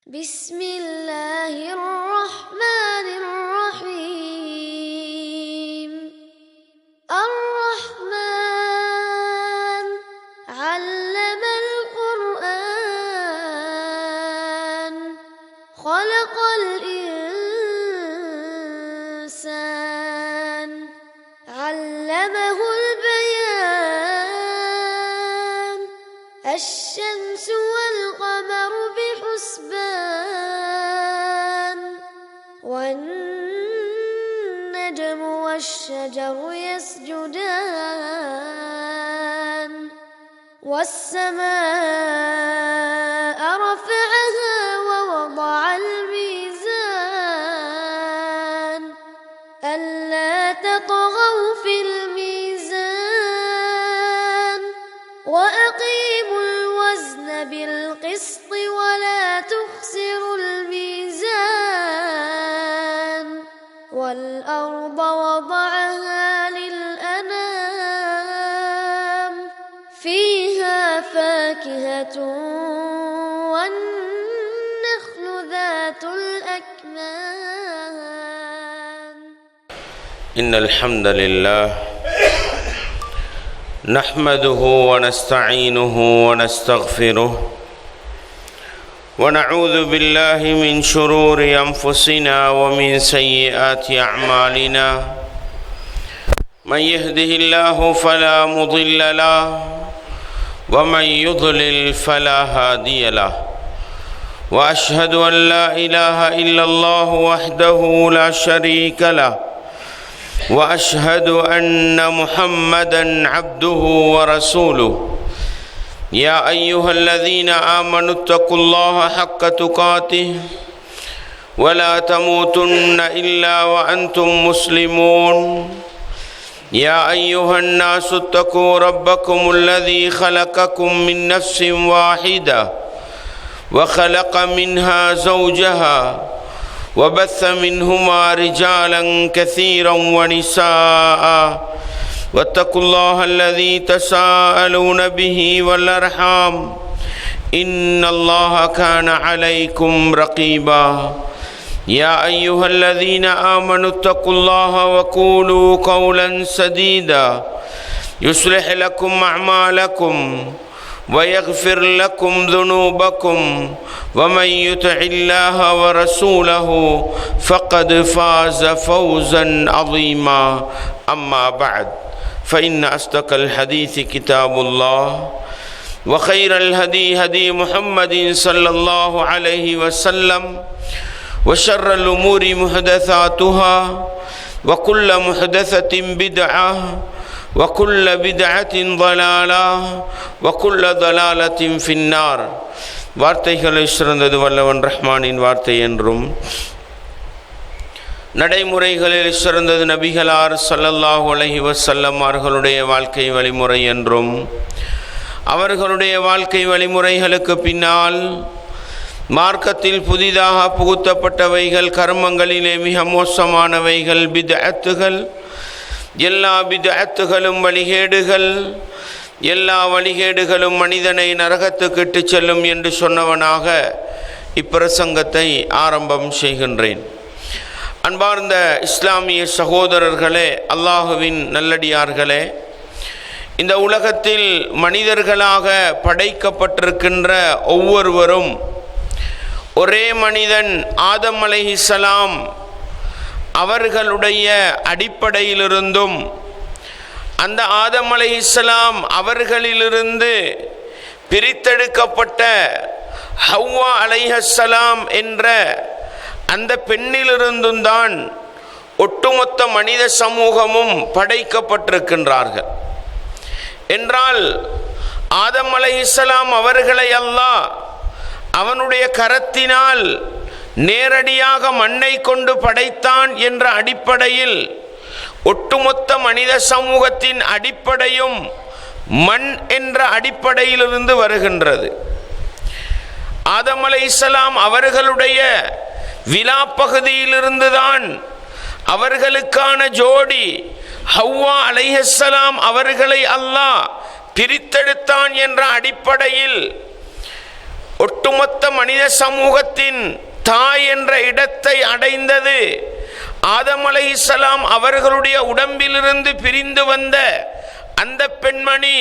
بسم الله الرحمن الرحيم الرحمن علم القرآن خلق الإنسان علمه البيان الشمس والقمر بحسبان والنجم والشجر يسجدان والسماء رفعها ووضع الميزان ألا تطغوا في الميزان وأقيموا الوزن بالقسط ولا تخسروا الميزان والأرض وضعها للأنام فيها فاكهة والنخل ذات الأكمام إن الحمد لله نحمده ونستعينه ونستغفره ونعوذ بالله من شرور أنفسنا ومن سيئات أعمالنا من يهده الله فلا مضل له ومن يضلل فلا هادي له وأشهد أن لا إله إلا الله وحده لا شريك له وأشهد أن محمدًا عبده ورسوله يا أيها الذين آمنوا اتقوا الله حق تقاته ولا تموتن إلا وأنتم مسلمون يا أيها الناس اتقوا ربكم الذي خلقكم من نفس واحدة وخلق منها زوجها وبث منهما رجالا كثيرا ونساء واتقوا الله الذي تساءلون به والأرحام إن الله كان عليكم رقيبا يا أيها الذين آمنوا اتقوا الله وقولوا قولا سديدا يصلح لكم أعمالكم ويغفر لكم ذنوبكم ومن يطع الله ورسوله فقد فاز فوزا عظيما أما بعد فإن أصدق الحديث كتاب الله وخير الهدي هدي محمد صلى الله عليه وسلم وشر الأمور محدثاتها وكل محدثة بدعة وكل بدعة ضلالة وكل ضلالة في النار வார்த்தைகளை சிறந்தது வல்லவன் ரஹ்மானின் வார்த்தை என்றும் நடைமுறைகளில் சிறந்தது நபிகளார் ஸல்லல்லாஹு அலைஹி வஸல்லம் அவர்களுடைய வாழ்க்கை வழிமுறை என்றும் அவர்களுடைய வாழ்க்கை வழிமுறைகளுக்கு பின்னால் மார்க்கத்தில் புதிதாக புகுத்தப்பட்டவைகள் கர்மங்களிலே மிக மோசமானவைகள் பித்அத்துகள் எல்லா பித்அத்துகளும் வழிகேடுகள் எல்லா வழிகேடுகளும் மனிதனை நரகத்துக்கு இட்டுச் செல்லும் என்று சொன்னவனாக இப்பிரசங்கத்தை ஆரம்பம் செய்கின்றேன். அன்பார்ந்த இஸ்லாமிய சகோதரர்களே, அல்லாஹுவின் நல்லடியார்களே, இந்த உலகத்தில் மனிதர்களாக படைக்கப்பட்டிருக்கின்ற ஒவ்வொருவரும் ஒரே மனிதன் ஆதம் அலைஹிஸ்ஸலாம் அவர்களுடைய அடிப்படையிலிருந்தும் அந்த ஆதம் அலைஹிஸ்ஸலாம் அவர்களிலிருந்து பிரித்தெடுக்கப்பட்ட ஹவ்வா அலைஹிஸ்ஸலாம் என்ற அந்த பெண்ணிலிருந்தும் தான் ஒட்டுமொத்த மனித சமூகமும் படைக்கப்பட்டிருக்கின்றார்கள் என்றால் ஆதம் அலைஹிஸ்ஸலாம் அவர்களை அல்லாஹ் அவனுடைய கரத்தினால் நேரடியாக மண்ணை கொண்டு படைத்தான் என்ற அடிப்படையில் ஒட்டுமொத்த மனித சமூகத்தின் அடிப்படையும் மண் என்ற அடிப்படையிலிருந்து வருகின்றது. ஆதம் அலைஹிஸ்ஸலாம் அவர்களுடைய விலா பகுதியிலிருந்துதான் அவர்களுக்கான ஜோடி ஹவ்வா அலைஹிஸ்ஸலாம் அவர்களை அல்லாஹ் பிரித்தெடுத்தான் என்ற அடிப்படையில் ஒட்டுமொத்த மனித சமூகத்தின் தாய் என்ற இடத்தை அடைந்தது ஆதம் அலைஹிஸ்ஸலாம் அவர்களுடைய உடம்பிலிருந்து பிரிந்து வந்த அந்த பெண்மணி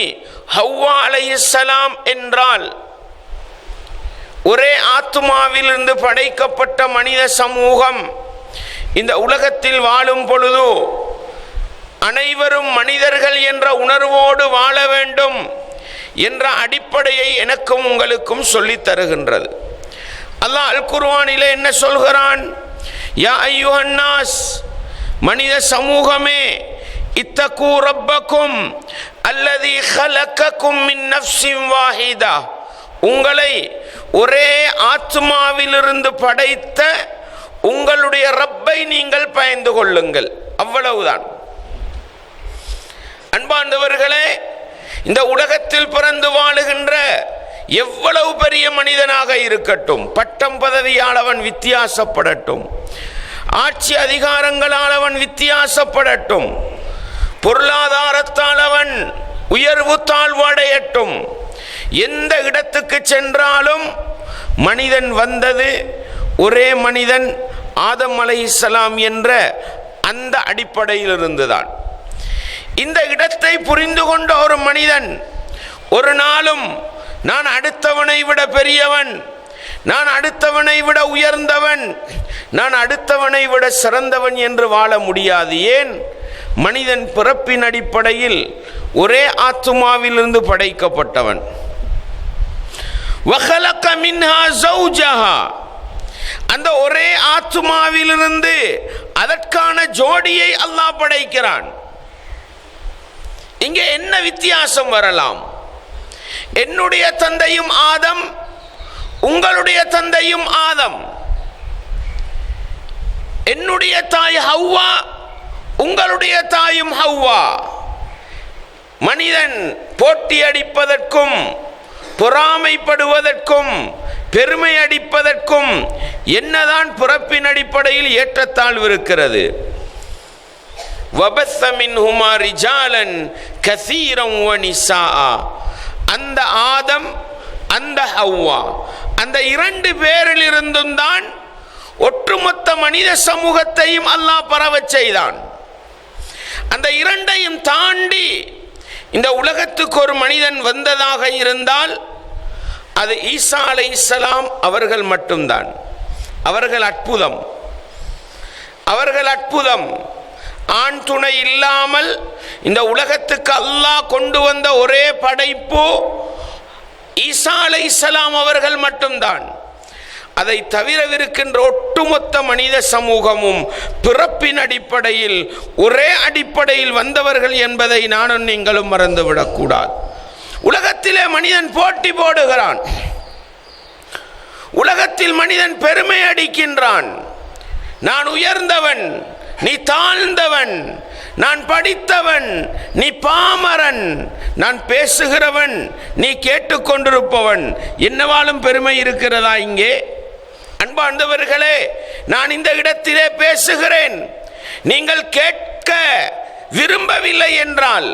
ஹவ்வா அலைஹிஸ்ஸலாம் என்றால் ஒரே ஆத்மாவிலிருந்து படைக்கப்பட்ட மனித சமூகம் இந்த உலகத்தில் வாழும் பொழுது அனைவரும் மனிதர்கள் என்ற உணர்வோடு வாழ வேண்டும் என்ற அடிப்படையை எனக்கும் உங்களுக்கும் சொல்லித் தருகின்றது. அல்லாஹ் அல் குர்ஆனிலே என்ன சொல்கிறான்? யா அய்யுஹன் நாஸ், மனித சமூகமே, இத்தகு ரப்பக்கும் அல்லதி ஹலக்கக்கும் மின் நஃப்ஸின் வாஹிதா, உங்களை ஒரே ஆத்மாவிலிருந்து படைத்த உங்களுடைய ரப்பை நீங்கள் பயந்து கொள்ளுங்கள். அவ்வளவுதான். அன்பார்ந்தவர்களே, இந்த உலகத்தில் பிறந்து வாழுகின்ற எவ்வளவு பெரிய மனிதனாக இருக்கட்டும், பட்டம் பதவியால் அவன் வித்தியாசப்படட்டும், ஆட்சி அதிகாரங்களால் அவன் வித்தியாசப்படட்டும், பொருளாதாரத்தால் அவன் உயர்வு தாழ்வு அடையட்டும், எந்த இடத்துக்கு சென்றாலும் மனிதன் வந்தது ஒரே மனிதன் ஆதம் அலைஹிஸ்ஸலாம் என்ற அந்த அடிப்படையில் இருந்துதான். இந்த இடத்தை புரிந்து கொண்ட ஒரு மனிதன் ஒரு நாளும் நான் அடுத்தவனை விட பெரியவன், நான் அடுத்தவனை விட உயர்ந்தவன், நான் அடுத்தவனை விட சிறந்தவன் என்று வாழ முடியாது. ஏன்? மனிதன் பிறப்பின் அடிப்படையில் ஒரே ஆத்மாவிலிருந்து படைக்கப்பட்டவன். வஹலக மின்ஹா ஸௌஜஹா, அந்த ஒரே ஆத்மாவிலிருந்து அதற்கான ஜோடியை அல்லாஹ் படைக்கிறான். இங்கே என்ன வித்தியாசம் வரலாம்? என்னுடைய தந்தையும் ஆதம், உங்களுடைய தந்தையும் ஆதம். என்னுடைய தாய் ஹவ்வா, உங்களுடைய தாயும் ஹவ்வா. மனிதன் போட்டி அடிப்பதற்கும் பொறாமைப்படுவதற்கும் பெருமை அடிப்பதற்கும் என்னதான் பிறப்பின் அடிப்படையில் ஏற்றத்தாழ்வு இருக்கிறது? வபஸ்ஸ மின்ஹுமா ரிஜாலன் கஸீரன் வ நிஸாஅ, அந்த ஆதம் அந்த ஹவ்வா, அந்த இரண்டு பேரிலிருந்தும் தான் ஒட்டுமொத்த மனித சமூகத்தையும் அல்லாஹ் பரவச் செய்தான். அந்த இரண்டையும் தாண்டி இந்த உலகத்துக்கு ஒரு மனிதன் வந்ததாக இருந்தால் அது ஈசா அலைஹிஸ்ஸலாம் அவர்கள் மட்டும்தான். அவர்கள் அற்புதம், அவர்கள் அற்புதம். ஆண் துணை இல்லாமல் இந்த உலகத்துக்கு அல்லாஹ் கொண்டு வந்த ஒரே படைப்பு ஈசா அலைஹிஸ்ஸலாம் அவர்கள் மட்டும்தான். அதை தவிரவிருக்கின்ற ஒட்டுமொத்த மனித சமூகமும் பிறப்பின் அடிப்படையில் ஒரே அடிப்படையில் வந்தவர்கள் என்பதை நானும் நீங்களும் மறந்துவிடக்கூடாது. உலகத்திலே மனிதன் போட்டி போடுகிறான், உலகத்தில் மனிதன் பெருமை அடிக்கின்றான். நான் உயர்ந்தவன், நீ தாழ்ந்தவன், நான் படித்தவன், நீ பாமரன், நான் பேசுகிறவன், நீ கேட்டுக்கொண்டிருப்பவன். என்னவாலும் பெருமை இருக்கிறதா இங்கே? அன்பார்ந்தவர்களே, நான் இந்த இடத்திலே பேசுகிறேன், நீங்கள் கேட்க விரும்பவில்லை என்றால்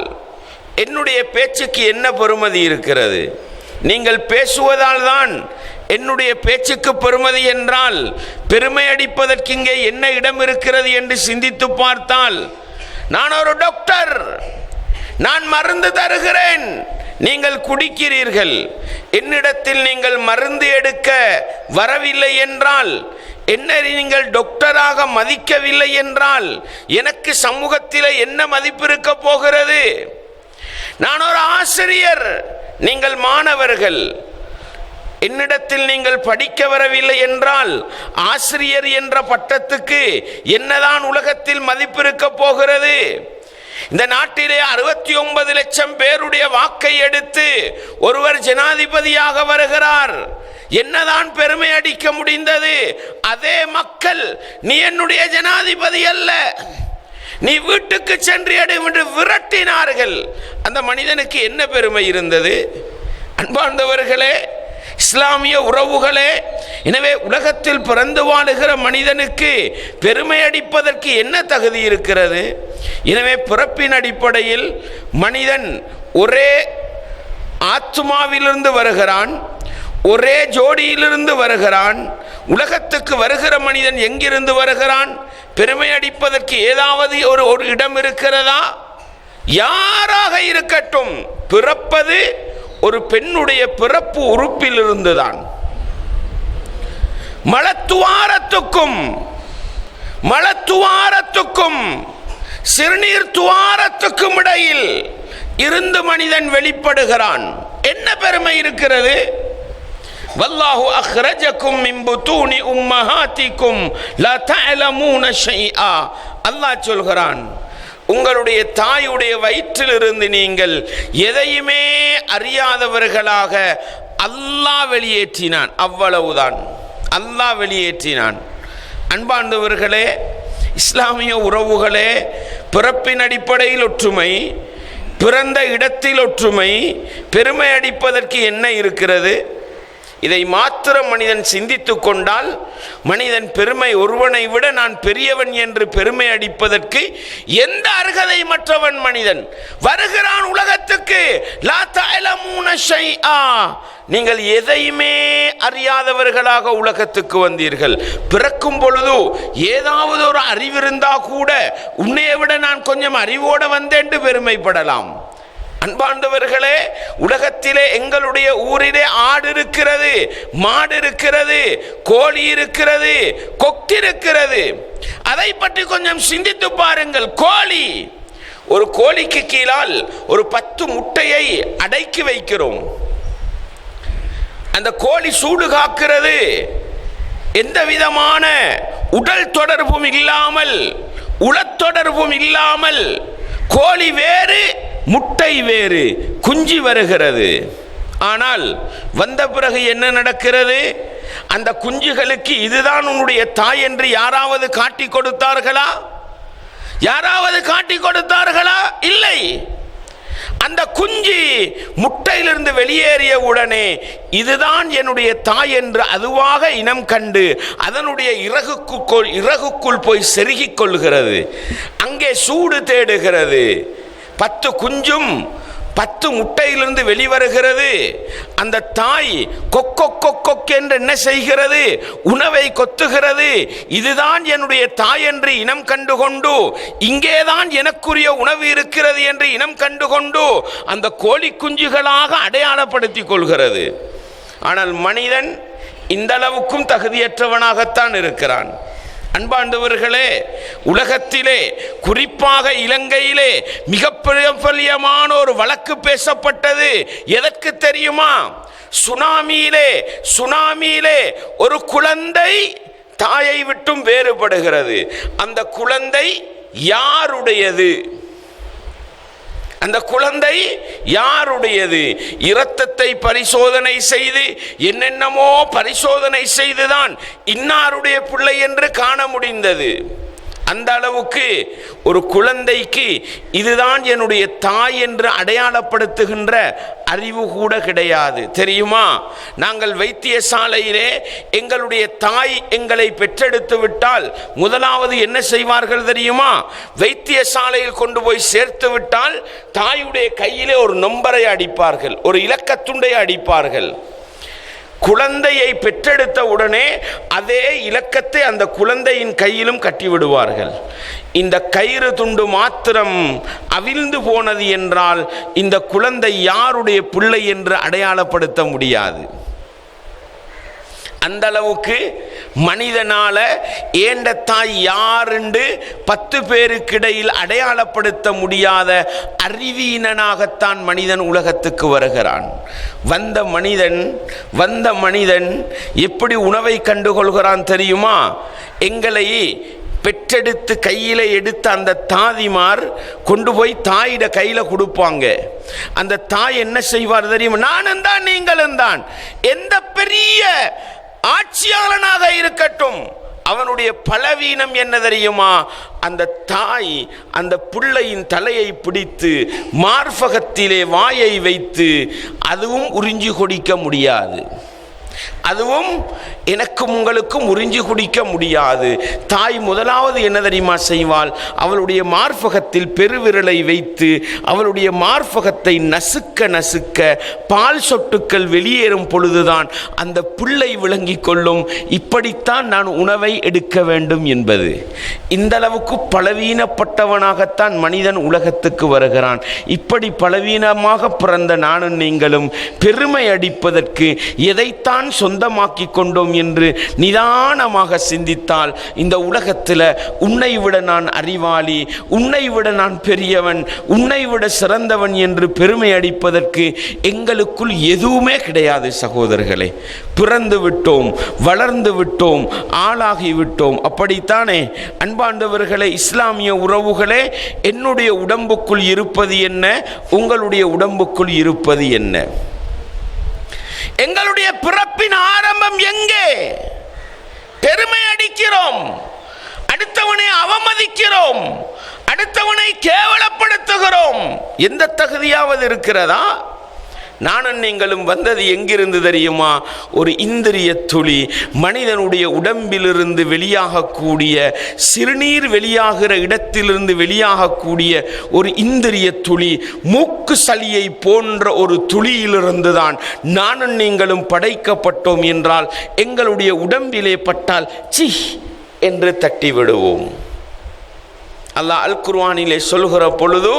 என்னுடைய பேச்சுக்கு என்ன பெறுமதி இருக்கிறது? நீங்கள் பேசுவதால் தான் என்னுடைய பேச்சுக்கு பெறுமதி என்றால் பெருமை அடிப்பதற்கு இங்கே என்ன இடம் இருக்கிறது என்று சிந்தித்து பார்த்தால், நான் ஒரு டாக்டர், நான் மருந்து தருகிறேன், நீங்கள் குடிக்கிறீர்கள், என்னிடத்தில் நீங்கள் மருந்து எடுக்க வரவில்லை என்றால், என்னை நீங்கள் டாக்டராக மதிக்கவில்லை என்றால் எனக்கு சமூகத்தில் என்ன மதிப்பு இருக்க போகிறது? நான் ஒரு ஆசிரியர், நீங்கள் மாணவர்கள், என்னிடத்தில் நீங்கள் படிக்க வரவில்லை என்றால் ஆசிரியர் என்ற பட்டத்துக்கு என்னதான் உலகத்தில் மதிப்பு இருக்க போகிறது? இந்த நாட்டிலே 69 லட்சம் பேருடைய வாக்கை எடுத்து ஒருவர் ஜனாதிபதியாக வருகிறார், என்னதான் பெருமை அடிக்க முடிந்தது? அதே மக்கள் நீ என்னுடைய ஜனாதிபதி அல்ல, நீ வீட்டுக்கு சென்று எடு என்று விரட்டினார்கள். அந்த மனிதனுக்கு என்ன பெருமை இருந்தது? அன்பார்ந்தவர்களே, இஸ்லாமிய உறவுகளே, எனவே உலகத்தில் பிறந்து வாழுகிற மனிதனுக்கு பெருமை அடிப்பதற்கு என்ன தகுதி இருக்கிறது? எனவே பிறப்பின் அடிப்படையில் மனிதன் ஒரே ஆத்மாவிலிருந்து வருகிறான், ஒரே ஜோடியிலிருந்து வருகிறான். உலகத்துக்கு வருகிற மனிதன் எங்கிருந்து வருகிறான்? பெருமை அடிப்பதற்கு ஏதாவது ஒரு இடம் இருக்கிறதா? யாராக இருக்கட்டும், பிறப்பது ஒரு பெண்ணுடைய பிறப்பு உறுப்பில் இருந்துதான். மலத்துவாரத்துக்கும் சிறுநீர் துவாரத்துக்கும் இடையில் இருந்து மனிதன் வெளிப்படுகிறான். என்ன பெருமை இருக்கிறது? வல்லாஹு அக்ரஜக்கும் மின் புத்தூனி உம்மஹாத்திக்கும் லா தஅலமூன ஷைஆ. அல்லாஹ் சொல்கிறான், உங்களுடைய தாயுடைய வயிற்றிலிருந்து நீங்கள் எதையுமே அறியாதவர்களாக அல்லாஹ் வெளியேற்றினான். அவ்வளவுதான், அல்லாஹ் வெளியேற்றினான். அன்பார்ந்தவர்களே, இஸ்லாமிய உறவுகளே, பிறப்பின் அடிப்படையில் ஒற்றுமை, பிறந்த இடத்தில் ஒற்றுமை, பெருமை அடிப்பதற்கு என்ன இருக்கிறது? இதை மாத்திரம் மனிதன் சிந்தித்து கொண்டால், மனிதன் பெருமை, ஒருவனை விட நான் பெரியவன் என்று பெருமை அடிப்பதற்கு எந்த அர்ஹதை மற்றவன் மனிதன் வருகிறான் உலகத்துக்கு. லா தஅலமூன ஷைஆ, நீங்கள் எதையுமே அறியாதவர்களாக உலகத்துக்கு வந்தீர்கள். பிறக்கும் பொழுது ஏதாவது ஒரு அறிவிருந்தா கூட உன்னையை விட நான் கொஞ்சம் அறிவோடு வந்தேன் என்று பெருமைப்படலாம். அன்பாண்டவர்களே, உலகத்திலே எங்களுடைய ஊரிலே ஆடு இருக்கிறது, மாடு இருக்கிறது, கோழி இருக்கிறது, கொக்கு இருக்கிறது. அதை பற்றி கொஞ்சம் சிந்தித்து பாருங்கள். கோழி, ஒரு கோழிக்கு கீழால் ஒரு 10 முட்டையை அடக்கி வைக்கிறோம். அந்த கோழி சூடு காக்கிறது. எந்த விதமான உடல் தொடர்பும் இல்லாமல், உளத்தொடர்பும் இல்லாமல், கோழி வேறு முட்டை வேறு, குஞ்சு வருகிறது. ஆனால் வந்த பிறகு என்ன நடக்கிறது? அந்த குஞ்சுகளுக்கு இதுதான் உன்னுடைய தாய் என்று யாராவது காட்டி கொடுத்தார்களா? யாராவது காட்டி கொடுத்தார்களா? இல்லை. அந்த குஞ்சு முட்டையிலிருந்து வெளியேறிய உடனே இதுதான் என்னுடைய தாய் என்று அதுவாக இனம் கண்டு அதனுடைய இறகுக்குள் போய் செருகிக் கொள்கிறது. அங்கே சூடு தேடுகிறது. 10 குஞ்சும் 10 முட்டையிலிருந்து வெளிவருகிறது. அந்த தாய் கொக்கொக் என்று என்ன செய்கிறது? உணவை கொத்துகிறது. இதுதான் என்னுடைய தாய் என்று இனம் கண்டுகொண்டு, இங்கேதான் எனக்குரிய உணவு இருக்கிறது என்று இனம் கண்டுகொண்டு அந்த கோழி குஞ்சுகளாக அடையாளப்படுத்திக் கொள்கிறது. ஆனால் மனிதன் இந்த அளவுக்கும் தகுதியற்றவனாகத்தான் இருக்கிறான். அன்பாண்டவர்களே, உலகத்திலே குறிப்பாக இலங்கையிலே மிக பிரபல்யமான ஒரு வழக்கு பேசப்பட்டது. எதற்கு தெரியுமா? சுனாமியிலே ஒரு குழந்தை தாயை விட்டும் வேறுபடுகிறது. அந்த குழந்தை யாருடையது? அந்த குழந்தை யாருடையது? இரத்தத்தை பரிசோதனை செய்து என்னென்னமோ பரிசோதனை செய்துதான் இன்னாருடைய பிள்ளை என்று காண முடிந்தது. அந்த அளவுக்கு ஒரு குழந்தைக்கு இதுதான் என்னுடைய தாய் என்று அடையாளப்படுத்துகின்ற அறிவு கூட கிடையாது. தெரியுமா? நாங்கள் வைத்தியசாலையிலே எங்களுடைய தாய் எங்களை பெற்றெடுத்து விட்டால் முதலாவது என்ன செய்வார்கள் தெரியுமா? வைத்தியசாலையில் கொண்டு போய் சேர்த்து விட்டால் தாயுடைய கையிலே ஒரு நம்பரை அடிப்பார்கள், ஒரு இலக்கத்துண்டை அடிப்பார்கள். குழந்தையை பெற்றெடுத்த உடனே அதே இலக்கத்தை அந்த குழந்தையின் கையிலும் கட்டிவிடுவார்கள். இந்த கயிறு துண்டு மாத்திரம் அவிழ்ந்து போனது என்றால் இந்த குழந்தை யாருடைய பிள்ளை என்று அடையாளப்படுத்த முடியாது. அந்த அளவுக்கு மனிதனால ஏண்ட தாய் யாருண்டு 10 பேருக்கு இடையில் அடையாளப்படுத்த முடியாத அறிவீனனாகத்தான் மனிதன் உலகத்துக்கு வருகிறான். வந்த மனிதன் எப்படி உணவை கண்டுகொள்கிறான் தெரியுமா? எங்களை பெற்றெடுத்து கையில எடுத்த அந்த தாதிமார் கொண்டு போய் தாயிட கையில கொடுப்பாங்க. அந்த தாய் என்ன செய்வார் தெரியுமா? நானும் தான் நீங்களும் தான். எந்த பெரிய ஆட்சியாளனாக இருக்கட்டும், அவனுடைய பலவீனம் என்ன தெரியுமா? அந்த தாய் அந்த பிள்ளையின் தலையை பிடித்து மார்பகத்திலே வாயை வைத்து அதுவும் உறிஞ்சி குடிக்க முடியாது, அதுவும் எனக்கும் உங்களுக்கும் உறிஞ்சி குடிக்க முடியாது. தாய் முதலாவது என்ன தெரியுமா செய்வாள்? அவளுடைய மார்பகத்தில் பெருவிரலை வைத்து அவளுடைய மார்பகத்தை நசுக்க நசுக்க பால் சொட்டுக்கள் வெளியேறும் பொழுதுதான் அந்த பிள்ளை விளங்கிக் கொள்ளும், இப்படித்தான் நான் உணவை எடுக்க வேண்டும் என்பது. இந்த அளவுக்கு பலவீனப்பட்டவனாகத்தான் மனிதன் உலகத்துக்கு வருகிறான். இப்படி பலவீனமாக பிறந்த நானும் நீங்களும் பெருமை அடிப்பதற்கு எதைத்தான் சொந்தமாக்கி கொண்டோம் என்று நிதானமாக சிந்தித்தால் இந்த உலகத்தில் உன்னை விட நான் அறிவாளி, உன்னை விட நான் பெரியவன், உன்னை விட சிறந்தவன் என்று பெருமை அடிப்பதற்கு எங்களுக்குள் எதுவுமே கிடையாது சகோதரர்களே. பிறந்து விட்டோம், வளர்ந்து விட்டோம், ஆளாகி விட்டோம். அப்படித்தானே அன்பாண்டவர்களே, இஸ்லாமிய உறவுகளே, என்னுடைய உடம்புக்குள் இருப்பது என்ன, உங்களுடைய உடம்புக்குள் இருப்பது என்ன? எங்களுடைய பிறப்பின் ஆரம்பம் எங்கே? பெருமை அடிக்கிறோம், அடுத்தவனை அவமதிக்கிறோம், அடுத்தவனை கேவலப்படுத்துகிறோம். எந்த தகுதியாவது இருக்கிறதா? நானும் நீங்களும் வந்தது எங்கிருந்து தெரியுமா? ஒரு இந்திரிய துளி, மனிதனுடைய உடம்பிலிருந்து வெளியாகக்கூடிய சிறுநீர் வெளியாகிற இடத்திலிருந்து வெளியாகக்கூடிய ஒரு இந்திரிய துளி, மூக்கு சளியை போன்ற ஒரு துளியிலிருந்து தான் நானும் நீங்களும் படைக்கப்பட்டோம் என்றால் எங்களுடைய உடம்பிலே பட்டால் சி என்று தட்டி விடுவோம். அல்லாஹ் அல் குர்ஆனிலே சொல்கிற பொழுது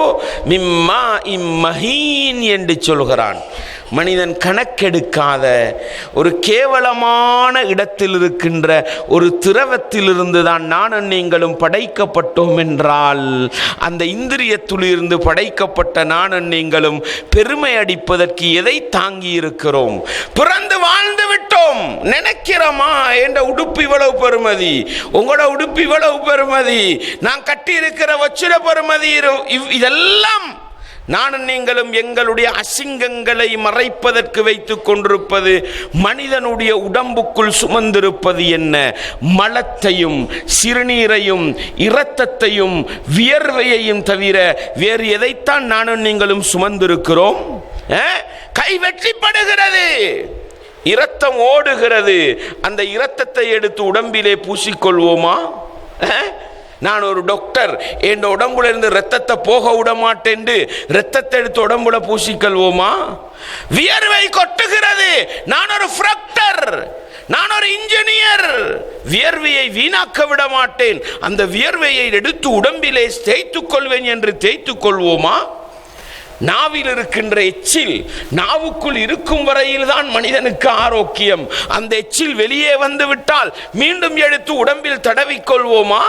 மிம்மா இம்மஹீன் என்று சொல்கிறான். மனிதன் கணக்கெடுக்காத ஒரு கேவலமான இடத்தில் இருக்கின்ற ஒரு திரவத்திலிருந்து தான் நானும் நீங்களும் படைக்கப்பட்டோம் என்றால் அந்த இந்திரியத்திலிருந்து படைக்கப்பட்ட நானும் நீங்களும் பெருமை அடிப்பதற்கு எதை தாங்கி இருக்கிறோம்? பிறந்து வாழ்ந்து விட்டோம், நினைக்கிறோமா என்ற உடுப்பு இவ்வளவு பெருமதி, உங்களோட உடுப்பு இவ்வளவு பெருமதி, நான் கட்டி இருக்கிற வச்சிட பெருமதி, இதெல்லாம் நானும் நீங்களும் எங்களுடைய அசிங்கங்களை மறைப்பதற்கு வைத்துக் கொண்டிருப்பது. மனிதனுடைய உடம்புக்குள் சுமந்திருப்பது என்ன? மலத்தையும் சிறுநீரையும் இரத்தத்தையும் வியர்வையையும் தவிர வேறு எதைத்தான் நானும் நீங்களும் சுமந்திருக்கிறோம்? கை வெற்றிப்படுகிறது, இரத்தம் ஓடுகிறது, அந்த இரத்தத்தை எடுத்து உடம்பிலே பூசிக்கொள்வோமா? நான் ஒரு டாக்டர், என் உடம்புல இருந்து ரத்தத்தை போக விட மாட்டேன், ரத்தத்தை எடுத்து உடம்புல பூசிக்கொள்வோமா? வியர்வை கொட்டுகிறது, நான் ஒரு ஃப்ராக்டர், நான் ஒரு இன்ஜினியர், வியர்வையை வீணாக்க விட மாட்டேன், அந்த வியர்வையை எடுத்து உடம்பிலே தேய்த்துக் கொள்வேன் என்று தேய்த்துக் கொள்வோமா? நாவில் இருக்கின்ற எச்சில் நாவுக்குள் இருக்கும் வரையில் தான் மனிதனுக்கு ஆரோக்கியம். அந்த எச்சில் வெளியே வந்து விட்டால் மீண்டும் எடுத்து உடம்பில் தடவிக்கொள்வோமா?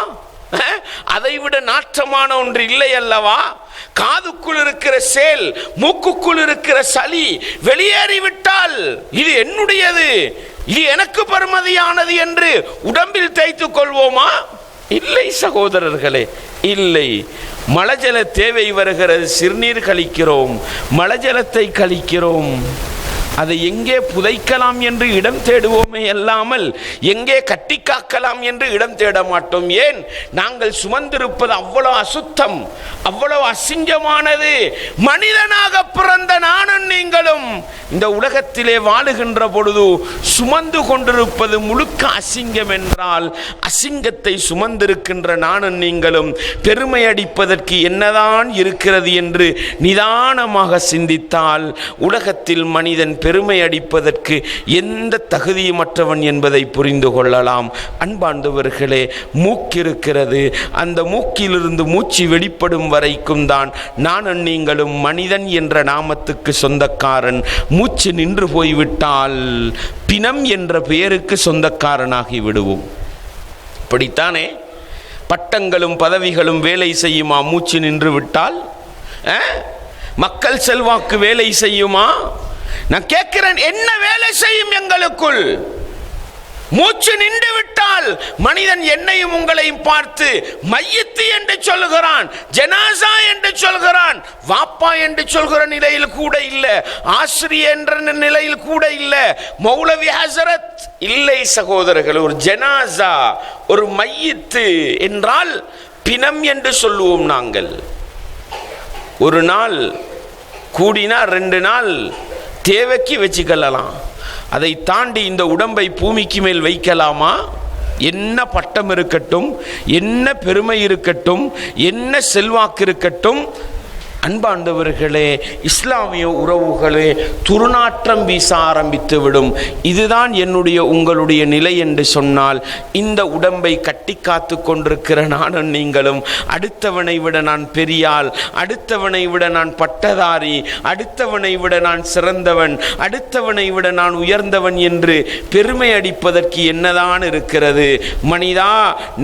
அதைவிட நாற்றமான ஒன்று இல்லை அல்லவா? காதுக்குள் இருக்கிற சேல், மூக்குக்குள் இருக்கிற சளி வெளியேறிவிட்டால் இது என்னுடையது, இது எனக்கு பெருமதியானது என்று உடம்பில் தேய்த்துக் கொள்வோமா? இல்லை சகோதரர்களே, இல்லை. மலஜல தேவை வருகிறது, சிறுநீர் கழிக்கிறோம், மலஜலத்தை கழிக்கிறோம். அதை எங்கே புதைக்கலாம் என்று இடம் தேடுவோமே அல்லாமல் எங்கே கட்டி காக்கலாம் என்று இடம் தேட மாட்டோம். ஏன்? நாங்கள் சுமந்திருப்பது அவ்வளவு அசுத்தம், அவ்வளவு அசிங்கமானது. மனிதனாக பிறந்த நானும் நீங்களும் இந்த உலகத்திலே வாழுகின்ற பொழுது சுமந்து கொண்டிருப்பது முழுக்க அசிங்கம் என்றால், அசிங்கத்தை சுமந்திருக்கின்ற நானும் நீங்களும் பெருமை அடிப்பதற்கு என்னதான் இருக்கிறது என்று நிதானமாக சிந்தித்தால் உலகத்தில் மனிதன் பெருமை அடிப்பதற்கு எந்த தகுதியுமற்றவன் என்பதை புரிந்து கொள்ளலாம். அன்பாண்டவர்களே, மூக்கிருக்கிறது, அந்த மூக்கிலிருந்து மூச்சு வெளிப்படும் வரைக்கும் தான் நானும் நீங்களும் மனிதன் என்ற நாமத்துக்கு சொந்தக்காரன். மூச்சு நின்று போய்விட்டால் பிணம் என்ற பெயருக்கு சொந்தக்காரனாகி விடுவோம். இப்படித்தானே பட்டங்களும் பதவிகளும் வேலை செய்யுமா? மூச்சு நின்று விட்டால் மக்கள் செல்வாக்கு வேலை செய்யுமா? நான் கேட்கிறேன், என்ன வேலை செய்யும் எங்களுக்குள்? மூச்சு நின்று விட்டால் மனிதன் என்னையும் உங்களையும் பார்த்து மையத்து என்று சொல்கிறான், ஜனாசா என்று சொல்கிறான், வாப்பா என்று சொல்கிற நிலையில் கூட இல்லை, ஆசிரியர் என்ற நிலையில் கூட இல்லை, மௌலவி ஹசரத் இல்லை சகோதரர்கள். ஒரு ஜனாசா, ஒரு மையத்து என்றால் பிணம் என்று சொல்லுவோம் நாங்கள். ஒரு நாள் கூடினா 2 நாள் தேவைக்கு வச்சுக்கலாம். அதை தாண்டி இந்த உடம்பை பூமிக்கு மேல் வைக்கலாமா? என்ன பட்டம் இருக்கட்டும், என்ன பெருமை இருக்கட்டும், என்ன செல்வாக்கு இருக்கட்டும், அன்பாண்டவர்களே, இஸ்லாமிய உறவுகளே, துர்நாற்றம் வீச ஆரம்பித்து விடும். இதுதான் என்னுடைய உங்களுடைய நிலை என்று சொன்னால், இந்த உடம்பை கட்டி காத்து கொண்டிருக்கிற நானும் நீங்களும் அடுத்தவனை விட நான் பெரியாள், அடுத்தவனை விட நான் பட்டதாரி, அடுத்தவனை விட நான் சிறந்தவன், அடுத்தவனை விட நான் உயர்ந்தவன் என்று பெருமை அடிப்பதற்கு என்னதான் இருக்கிறது? மனிதா,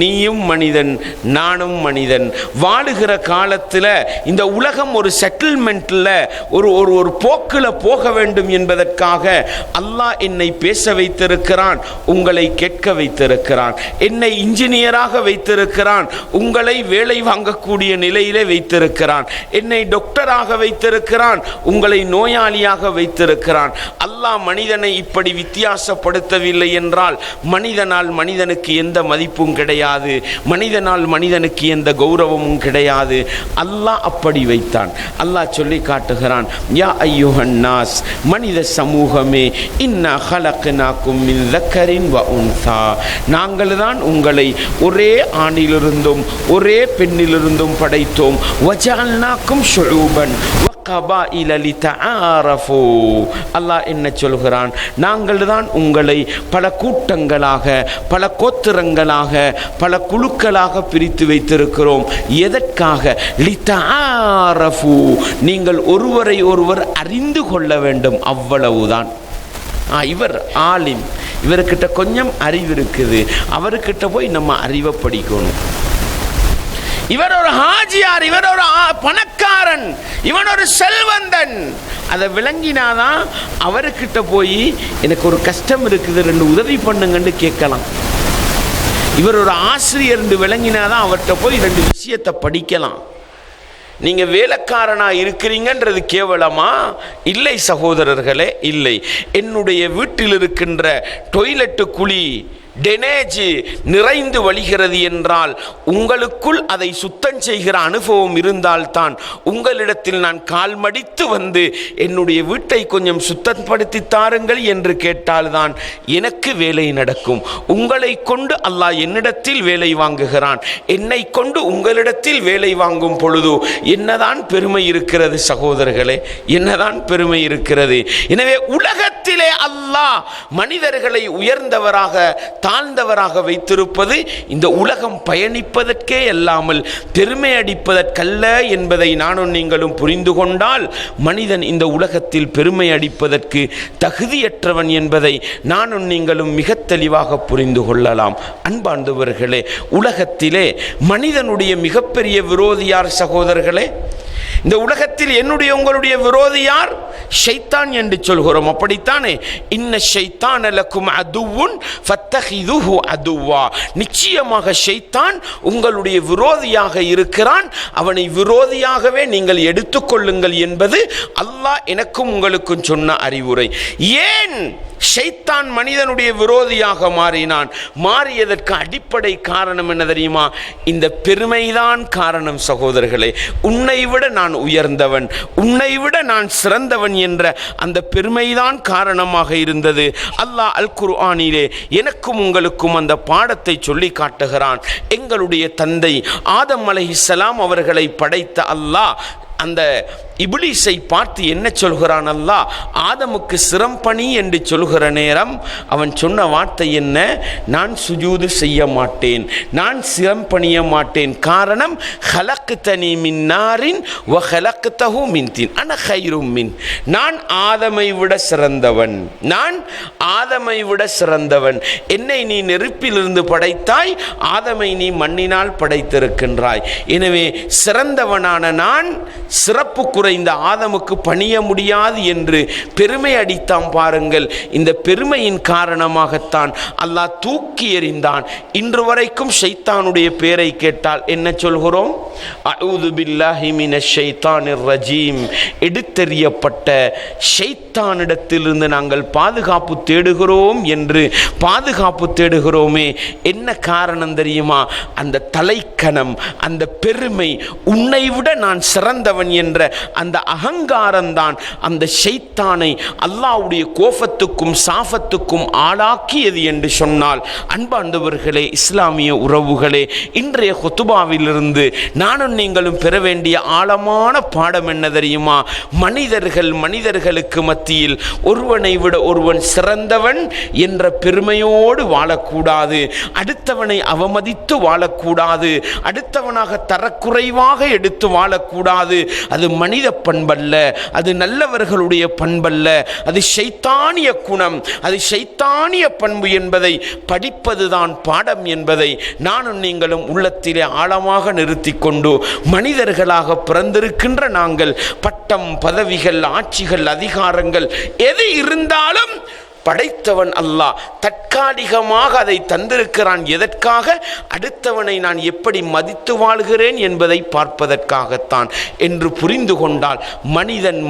நீயும் மனிதன், நானும் மனிதன். வாழுகிற காலத்தில் இந்த உலகம் ஒரு செட்டில்மெண்ட்ல ஒரு போக்கில் போக வேண்டும் என்பதற்காக அல்லாஹ் என்னை பேச வைத்திருக்கிறான், உங்களை கேட்க வைத்திருக்கிறான். என்னை இன்ஜினியராக வைத்திருக்கிறான், உங்களை வேலை வாங்கக்கூடிய நிலையிலே வைத்திருக்கிறான். என்னை டாக்டராக வைத்திருக்கிறான், உங்களை நோயாளியாக வைத்திருக்கிறான். அல்லாஹ் மனிதனை இப்படி வித்தியாசப்படுத்தவில்லை என்றால் மனிதனால் மனிதனுக்கு எந்த மதிப்பும் கிடையாது, மனிதனால் மனிதனுக்கு எந்த கௌரவமும் கிடையாது. அல்லாஹ் அப்படி வைத்தான். அல்லாஹ் சொல்லி காட்டுகிறான், யா அய்யுஹன் நாஸ், மனித சமூகமே, இன்னா ஹலக்னாக்கும் மின் ذكرٍ وأنثى, நாங்கள் தான் உங்களை ஒரே ஆணிலிருந்தும் ஒரே பெண்ணிலிருந்தும் படைத்தோம். வஜஅல்னாக்கும் ஷுஊபன் வகபாயில லிதஆரஃபு. அல்லாஹ் என்ன சொல்கிறான்? நாங்கள் தான் உங்களை பல கூட்டங்களாக, பல கோத்திரங்களாக, பல குழுக்களாக பிரித்து வைத்திருக்கிறோம். எதற்காக? லிதஆரஃபு, நீங்கள் ஒருவரை ஒருவர் அறிந்து கொள்ள வேண்டும், அவ்வளவுதான். இவர் ஆலிம், இவர்கிட்ட கொஞ்சம் அறிவு இருக்குது, அவர்கிட்ட போய் நம்ம அறிவை படிக்கணும். இவர் ஒரு ஹாஜியார், இவர் ஒரு பணக்காரன், இவன் ஒரு செல்வந்தன், அதை விளங்கினாதான் அவர்கிட்ட போய் எனக்கு ஒரு கஷ்டம் இருக்குது, ரெண்டு உதவி பண்ணுங்கன்னு கேட்கலாம். இவர் ஒரு ஆசிரியர் என்று விளங்கினாதான் அவர்கிட்ட போய் ரெண்டு விஷயத்தை படிக்கலாம். நீங்க வேலைக்காரனா இருக்கிறீங்கன்றது கேவலமா? இல்லை சகோதரர்களே, இல்லை. என்னுடைய வீட்டில் இருக்கின்ற டொய்லெட்டு குழி டெனேஜ் நிறைந்து வழிகிறது என்றால் உங்களுக்குள் அதை சுத்தம் செய்கிற அனுபவம் இருந்தால்தான் உங்களிடத்தில் நான் கால் மடித்து வந்து என்னுடைய வீட்டை கொஞ்சம் சுத்தப்படுத்தி தாருங்கள் என்று கேட்டால்தான் எனக்கு வேலை நடக்கும். உங்களை கொண்டு அல்லாஹ் என்னிடத்தில் வேலை வாங்குகிறான், என்னை கொண்டு உங்களிடத்தில் வேலை வாங்கும் பொழுது என்னதான் பெருமை இருக்கிறது சகோதரர்களே, என்னதான் பெருமை இருக்கிறது. எனவே உலகத்திலே அல்லாஹ் மனிதர்களை உயர்ந்தவராக தாழ்ந்தவராக வைத்திருப்பது இந்த உலகம் பயணிப்பதற்கே அல்லாமல் பெருமை அடிப்பதற்கல்ல என்பதை நானும் நீங்களும் புரிந்து கொண்டால் மனிதன் இந்த உலகத்தில் பெருமை அடிப்பதற்கு தகுதியற்றவன் என்பதை நானும் நீங்களும் மிக தெளிவாக புரிந்து கொள்ளலாம். அன்பார்ந்தவர்களே, உலகத்திலே மனிதனுடைய மிகப்பெரிய விரோதி யார் சகோதரர்களே? இந்த உலகத்தில் என்னுடைய உங்களுடைய விரோதி யார்? ஷைத்தான் என்று சொல்கிறோம், அப்படித்தானே? இன்ன ஷைத்தான் லக்கும் அதுவுன் ஃபத்தஹிதுஹு அதுவா. நிச்சயமாக ஷைத்தான் உங்களுடைய விரோதியாக இருக்கிறான், அவனை விரோதியாகவே நீங்கள் எடுத்துக்கொள்ளுங்கள் என்பது அல்லாஹ் எனக்கும் உங்களுக்கும் சொன்ன அறிவுரை. ஏன் ஷைத்தான் மனிதனுடைய விரோதியாக மாறினான்? மாறியதற்கு அடிப்படை காரணம் என்ன தெரியுமா? இந்த பெருமைதான் காரணம் சகோதரர்களே. உன்னை விட நான் உயர்ந்தவன், உன்னை விட நான் சிறந்தவன் என்ற அந்த பெருமைதான் காரணமாக இருந்தது. அல்லாஹ் அல் குர்ஆனிலே எனக்கும் உங்களுக்கும் அந்த பாடத்தை சொல்லி காட்டுகிறான். எங்களுடைய தந்தை ஆதம் அலைஹிஸ்ஸலாம் அவர்களை படைத்த அல்லாஹ் அந்த இப்லீஸை பார்த்து என்ன சொல்கிறான்? அல்லாஹ் ஆதமுக்கு சிரம்பணி என்று சொல்கிற நேரம் அவன் சொன்ன வார்த்தை என்ன? நான் சுஜூது செய்ய மாட்டேன், நான் சிரம்பணிய மாட்டேன். காரணம், ஹலக்தனி மின் நாரின் வ ஹலக்தஹு மின் தீன் அன கைரும் மின். நான் ஆதமை விட சிறந்தவன், நான் ஆதமை விட சிறந்தவன். என்னை நீ நெருப்பிலிருந்து படைத்தாய், ஆதமை நீ மண்ணினால் படைத்திருக்கின்றாய். எனவே சிறந்தவனான நான் சிறப்பு குறைந்த ஆதமுக்கு பணிய முடியாது என்று பெருமை அடித்தான். பாருங்கள், இந்த பெருமையின் காரணமாகத்தான் அல்லாஹ் தூக்கி எறிந்தான். இன்று வரைக்கும் ஷைத்தானுடைய பேரை கேட்டால் என்ன சொல்கிறோம்? அஊது பில்லாஹி மினஷ் ஷைத்தானிர் ரஜீம். எடுத்தெறியப்பட்ட ஷைத்தானிடத்திலிருந்து நாங்கள் பாதுகாப்பு தேடுகிறோம் என்று பாதுகாப்பு தேடுகிறோமே. என்ன காரணம் தெரியுமா? அந்த தலைக்கணம், அந்த பெருமை, உன்னை விட நான் சிறந்தவன் என்ற அந்த அகங்காரம்தான் அந்த ஷைத்தானை அல்லாஹ்வுடைய கோபத்துக்கும் சாபத்துக்கும் ஆளாக்கியது என்று சொன்னால், அன்பார்ந்தவர்களே, இஸ்லாமிய உறவுகளே, இன்றைய குத்துபாவிலிருந்து நானும் நீங்களும் பெற வேண்டிய ஆழமான பாடம் என்ன தெரியுமா? மனிதர்களுக்கு மத்தியில் ஒருவனை விட ஒருவன் சிறந்தவன் என்ற பெருமையோடு வாழக்கூடாது. அடுத்தவனை அவமதித்து வாழக்கூடாது. அடுத்தவனாக தரக்குறைவாக எடுத்து வாழக்கூடாது. அது மனித பண்பல்ல, அது நல்லவர்களுடைய பண்பல்ல, அது ஷைத்தானிய குணம், அது ஷைத்தானிய பண்பு என்பதை படிப்பதுதான் பாடம் என்பதை நானும் நீங்களும் உள்ளத்திலே ஆழமாக நிறுத்தி கொண்டு, மனிதர்களாக பிறந்திருக்கின்ற நாங்கள் பட்டம், பதவிகள், ஆட்சிகள், அதிகாரங்கள் எது இருந்தாலும் படைத்தவன் அல்லாஹ் தற்காலிகமாக அதை தந்திருக்கிறான். எதற்காக? அடுத்தவனை நான் எப்படி மதித்து வாழ்கிறேன் என்பதை பார்ப்பதற்காகத்தான் என்று புரிந்து கொண்டால்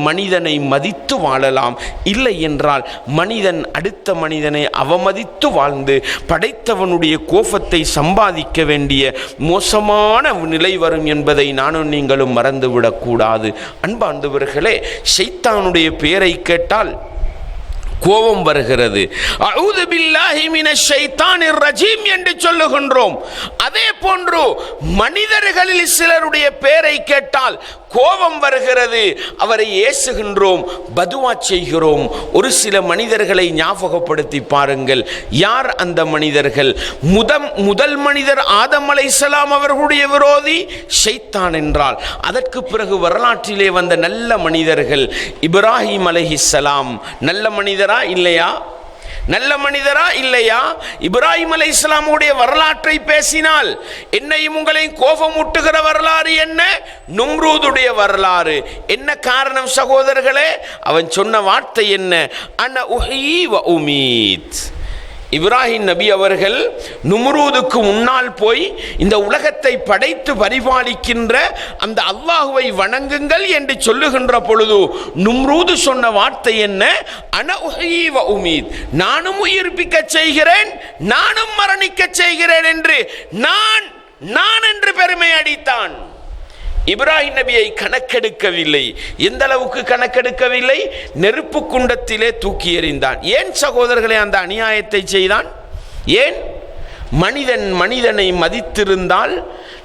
மனிதனை மதித்து வாழலாம். இல்லை என்றால் மனிதன் அடுத்த மனிதனை அவமதித்து வாழ்ந்து படைத்தவனுடைய கோபத்தை சம்பாதிக்க வேண்டிய மோசமான நிலை வரும் என்பதை நானும் நீங்களும் மறந்துவிடக்கூடாது. அன்பார்ந்தவர்களே, ஷைத்தானுடைய பெயரை கேட்டால் கோபம் வருகிறது. அஊது பில்லாஹி மினஷ் ஷைத்தானிர் ரஜீம் என்று சொல்லுகின்றோம். அதே போன்று மனிதர்களில் சிலருடைய பெயரை கேட்டால் கோபம் வருகிறது, அவரை ஏசுகின்றோம், பதுவா செய்கிறோம். ஒரு சில மனிதர்களை ஞாபகப்படுத்தி பாருங்கள். யார் அந்த மனிதர்கள்? முதல் மனிதர் ஆதம் அலைஹிஸ்ஸலாம் அவர்களுடைய விரோதி ஷைத்தான் என்றால், அதற்கு பிறகு வரலாற்றிலே வந்த நல்ல மனிதர்கள் இப்ராஹிம் அலைஹிஸ்ஸலாம் நல்ல மனிதரா இல்லையா? நல்ல மனிதரா இல்லையா? இப்ராஹிம் அலைஹிஸ்ஸலாமுடைய வரலாற்றை பேசினால் என்னையும் உங்களையும் கோபம் ஊட்டுகிற வரலாறு என்ன? நும்ரூதுடைய வரலாறு. என்ன காரணம் சகோதரர்களே? அவன் சொன்ன வார்த்தை என்ன? அன உஹ்யி வ உமீத். இப்ராஹிம் நபி அவர்கள் நும்ரூதுக்கு முன்னால் போய் இந்த உலகத்தை படைத்து பரிபாலிக்கின்ற அந்த அல்லாஹுவை வணங்குங்கள் என்று சொல்லுகின்ற பொழுது நும்ரூது சொன்ன வார்த்தை என்ன? அன உஹ்யி வ உமீத். நானும் உயிர்ப்பிக்க செய்கிறேன், நானும் மரணிக்க செய்கிறேன் என்று நான் என்று பெருமை அடித்தான். இப்ராஹிம் நபியை கணக்கெடுக்கவில்லை. எந்த அளவுக்கு கணக்கெடுக்கவில்லை? நெருப்பு குண்டத்திலே தூக்கி எறிந்தான். ஏன் சகோதரர்களே அந்த அநியாயத்தை செய்தான்? ஏன்? மனிதனை மதித்திருந்தால்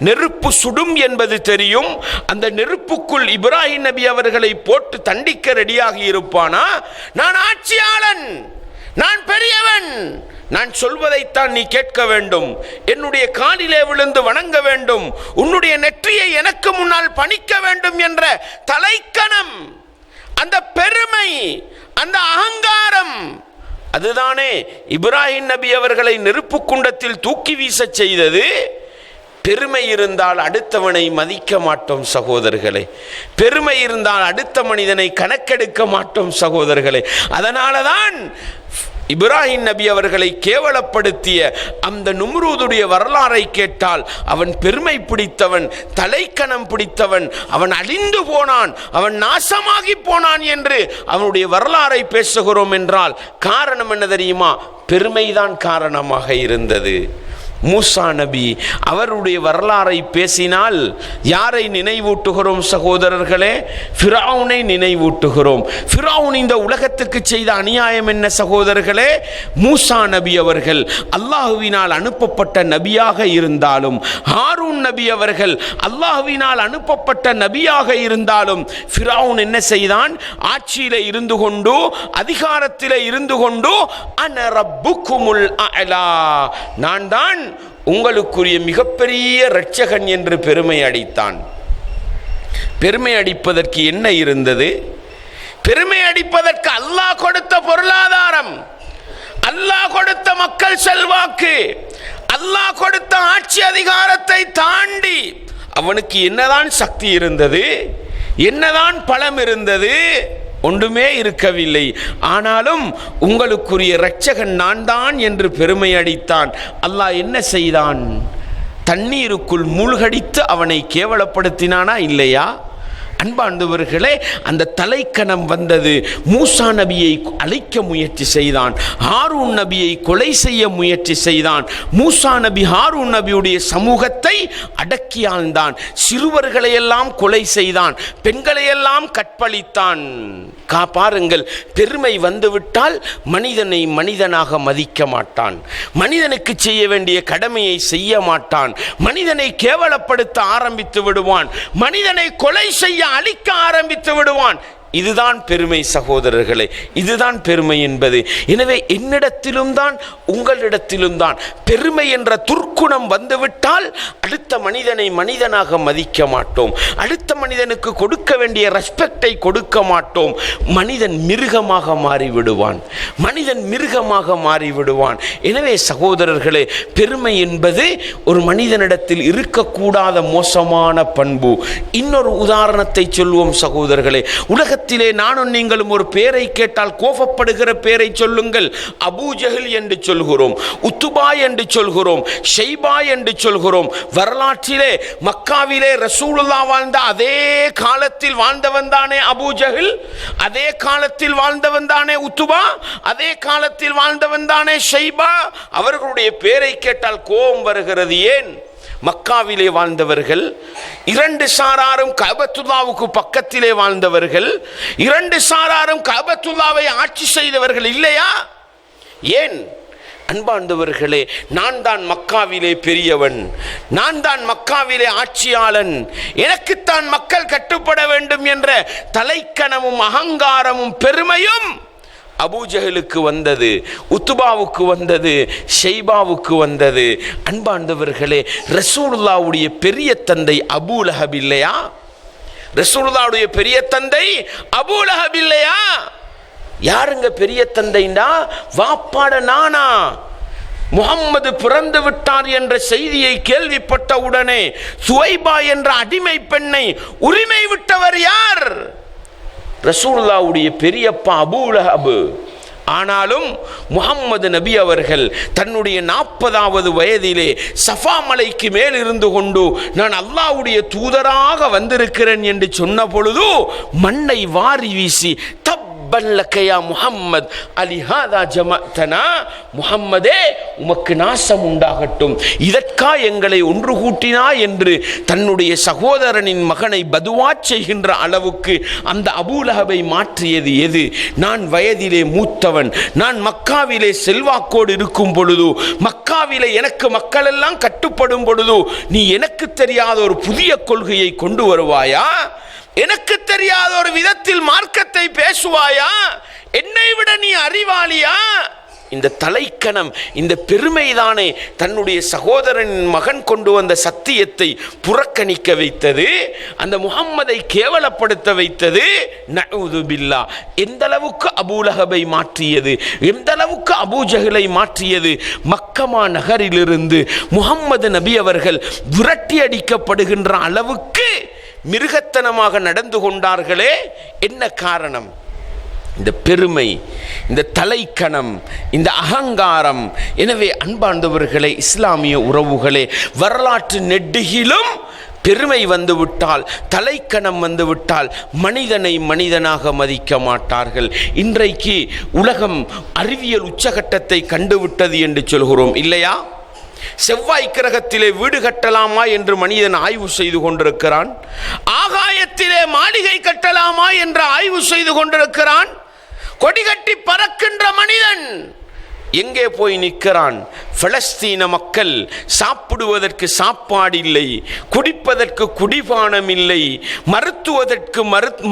நெருப்பு சுடும் என்பது தெரியும். அந்த நெருப்புக்குள் இப்ராஹிம் நபி அவர்களை போட்டு தண்டிக்க ரெடியாகி இருப்பானா? நான் ஆட்சியாளன், நான் பெரியவன், நான் சொல்வதைத்தான் நீ கேட்க வேண்டும், என்னுடைய காலிலே விழுந்து வணங்க வேண்டும், உன்னுடைய நெற்றியை எனக்கு முன்னால் பணிக்க வேண்டும் என்ற தலைக்கணம், அந்த பெருமை, அந்த அகங்காரம், அதுதானே இப்ராஹிம் நபி அவர்களை நெருப்பு குண்டத்தில் தூக்கி வீச செய்தது. பெருமை இருந்தால் அடுத்தவனை மதிக்க மாட்டோம் சகோதரர்களே. பெருமை இருந்தால் அடுத்த மனிதனை கணக்கெடுக்க மாட்டோம் சகோதரர்களே. அதனாலதான் இப்ராஹிம் நபி அவர்களை கேவலப்படுத்திய அந்த நும்ரூதுடைய வரலாறை கேட்டால் அவன் பெருமை பிடித்தவன், தலைக்கணம் பிடித்தவன், அவன் அழிந்து போனான், அவன் நாசமாகி போனான் என்று அவனுடைய வரலாறை பேசுகிறோம் என்றால் காரணம் என்ன தெரியுமா? பெருமைதான் காரணமாக இருந்தது. மூசா நபி அவருடைய வரலாறை பேசினால் யாரை நினைவூட்டுகிறோம் சகோதரர்களே? ஃபிரௌனை நினைவூட்டுகிறோம். ஃபிரௌன் இந்த உலகத்துக்கு செய்த அநியாயம் என்ன சகோதரர்களே? மூசா நபி அவர்கள் அல்லாஹுவினால் அனுப்பப்பட்ட நபியாக இருந்தாலும், ஹாரூன் நபி அவர்கள் அல்லாஹுவினால் அனுப்பப்பட்ட நபியாக இருந்தாலும், ஃபிரௌன் என்ன செய்தான்? ஆட்சியிலே இருந்து கொண்டு, அதிகாரத்திலே இருந்து கொண்டு, அன ரப்புக்குமுல் அலா, நான் தான் உங்களுக்குரிய மிகப்பெரிய இரட்சகன் என்று பெருமை அடித்தான். பெருமை அடிப்பதற்கு என்ன இருந்தது? பெருமை அடிப்பதற்கு அல்லாஹ் கொடுத்த பொருளாதாரம், அல்லாஹ் கொடுத்த மக்கள் செல்வாக்கு, அல்லாஹ் கொடுத்த ஆட்சி அதிகாரத்தை தாண்டி அவனுக்கு என்னதான் சக்தி இருந்தது? என்னதான் பலம் இருந்தது? ஒன்றுமே இருக்கவில்லை. ஆனாலும் உங்களுக்குரிய இரட்சகன் நான் தான் என்று பெருமை அடித்தான். அல்லாஹ் என்ன செய்தான்? தண்ணீருக்குள் மூழ்கடித்து அவனை கேவலப்படுத்தினானா இல்லையா? அன்பாண்டவர்களே, அந்த தலைக்கணம் வந்தது. மூசா நபியை அழிக்க முயற்சி செய்தான், ஹாரூன் நபியை கொலை செய்ய முயற்சி செய்தான். மூசா நபி ஹாரூன் நபியுடைய சமூகத்தை அடக்கி ஆழ்ந்தான், சிறுவர்களை எல்லாம் கொலை செய்தான், பெண்களை எல்லாம் கற்பழித்தான். பாருங்கள், பெருமை வந்துவிட்டால் மனிதனை மனிதனாக மதிக்க மாட்டான், மனிதனுக்கு செய்ய வேண்டிய கடமையை செய்ய மாட்டான், மனிதனை கேவலப்படுத்த ஆரம்பித்து விடுவான், மனிதனை கொலை செய்ய அழிக்க ஆரம்பித்து விடுவான். இதுதான் பெருமை சகோதரர்களே, இதுதான் பெருமை என்பது. எனவே என்னிடத்திலும் தான் உங்களிடத்திலும் தான் பெருமை என்ற துர்க்குணம் வந்துவிட்டால் அடுத்த மனிதனை மனிதனாக மதிக்க மாட்டோம், அடுத்த மனிதனுக்கு கொடுக்க வேண்டிய ரெஸ்பெக்டை கொடுக்க மாட்டோம். மனிதன் மிருகமாக மாறிவிடுவான், மனிதன் மிருகமாக மாறிவிடுவான். எனவே சகோதரர்களே, பெருமை என்பது ஒரு மனிதனிடத்தில் இருக்கக்கூடாத மோசமான பண்பு. இன்னொரு உதாரணத்தை சொல்வோம் சகோதரர்களே. உலகத்திலே நானும் நீங்களும் ஒரு பேரை கேட்டால் கோபப்படுகிற பேரை சொல்லுங்கள். அபூஜஹல் என்று சொல்கிறோம், உத்துபா என்று சொல்கிறோம், ஷைபா என்று சொல்கிறோம். வரலாற்றிலே மக்காவிலே ரசூலுல்லாஹ் வாழ்ந்த அதே காலத்தில் வாழ்ந்தவன் தானே அபூஜஹல், அதே காலத்தில் வாழ்ந்தவன் தானே உத்துபா, அதே காலத்தில் வாழ்ந்தவன் தானே ஷைபா. அவர்களுடைய பேரை கேட்டால் கோபம் வருகிறது. ஏன்? மக்காவிலே வாழ்ந்தவர்கள், இரண்டு சாராரும் கஅபத்துல்லாவுக்கு பக்கத்திலே வாழ்ந்தவர்கள், இரண்டு சாராரும் கஅபத்துல்லாவை ஆட்சி செய்தவர்கள் இல்லையா? ஏன்? அன்பாண்டவர்களே, நான் தான் மக்காவிலே பெரியவன், நான் தான் மக்காவிலே ஆட்சியாளன், எனக்குத்தான் மக்கள் கட்டுப்பட வேண்டும் என்ற தலைக்கணமும் அகங்காரமும் பெருமையும் அபூஜஹலுக்கு வந்தது, உத்துபாவுக்கு வந்தது, ஷைபாவுக்கு வந்தது. அன்பாண்டவர்களே, ரசூலுல்லாஹ்வுடைய பெரிய தந்தை அபூ லஹப் இல்லையா? ரசூலுல்லாஹ்வுடைய பெரிய தந்தை அபூ லஹப் இல்லையா? யாருங்க பெரிய தந்தைண்டா? வாப்பாட நானா. முஹம்மது பிறந்து விட்டார் என்ற செய்தியை கேள்விப்பட்ட உடனே சுவைபா என்ற அடிமை பெண்ணை உரிமை விட்டவர் யார்? ரசூலுல்லாஹ்வுடைய பெரியப்பா அபூ லஹப். ஆனாலும் முஹம்மது நபி அவர்கள் தன்னுடைய 40வது வயதிலே சஃபா மலைக்கு மேல் இருந்து கொண்டு நான் அல்லாஹ்வுடைய தூதராக வந்திருக்கிறேன் என்று சொன்ன பொழுது மண்ணை வாரி வீசி முஹம்மத் அலிஹாதா ஜமஅதனா, முஹம்மதே உமக்கு நாசம் உண்டாகட்டும், இதற்கா எங்களை ஒன்று கூட்டினா என்று தன்னுடைய சகோதரனின் மகனை பதுவா செய்கின்ற அளவுக்கு அந்த அபூ லஹபை மாற்றியது எது? நான் வயதிலே மூத்தவன், நான் மக்காவிலே செல்வாக்கோடு இருக்கும் பொழுது, மக்காவிலே எனக்கு மக்கள் எல்லாம் கட்டுப்படும் பொழுது நீ எனக்கு தெரியாத ஒரு புதிய கொள்கையை கொண்டு வருவாயா? எனக்கு தெரியாத ஒரு விதத்தில் மார்க்கத்தை பேசுவாயா? என்னை விட நீ அறிவாளியா? இந்த தலைக்கணம், இந்த பெருமைதானே தன்னுடைய சகோதரனின் மகன் கொண்டு வந்த சத்தியத்தை புறக்கணிக்க வைத்தது, அந்த முஹம்மதை கேவலப்படுத்த வைத்தது. நஊது பில்லாஹ். எந்த அளவுக்கு அபூ லஹபை மாற்றியது, எந்த அளவுக்கு அபூஜஹலை மாற்றியது. மக்கமா நகரிலிருந்து முஹம்மது நபி அவர்கள் விரட்டி அடிக்கப்படுகின்ற அளவுக்கு மிருகத்தனமாக நடந்து கொண்டார்களே. என்ன காரணம்? இந்த பெருமை, இந்த தலைக்கணம், இந்த அகங்காரம். எனவே அன்பார்ந்தவர்களே, இஸ்லாமிய உறவுகளே, வரலாற்று நெடுகிலும் பெருமை வந்துவிட்டால், தலைக்கணம் வந்துவிட்டால் மனிதனை மனிதனாக மதிக்க மாட்டார்கள். இன்றைக்கு உலகம் அறிவியல் உச்சகட்டத்தை கண்டுவிட்டது என்று சொல்கிறோம் இல்லையா? செவ்வாய் கிரகத்திலே வீடு கட்டலாமா என்று மனிதன் ஆய்வு செய்து கொண்டிருக்கிறான். ஆகாயத்திலே மாளிகை கட்டலாமா என்று ஆய்வு செய்து கொண்டிருக்கிறான். கொடி கட்டி பறக்கின்ற மனிதன் எங்கே போய் நிற்கிறான்? பலஸ்தீன மக்கள் சாப்பிடுவதற்கு சாப்பாடு இல்லை, குடிப்பதற்கு குடிபானம் இல்லை, மருத்துவதற்கு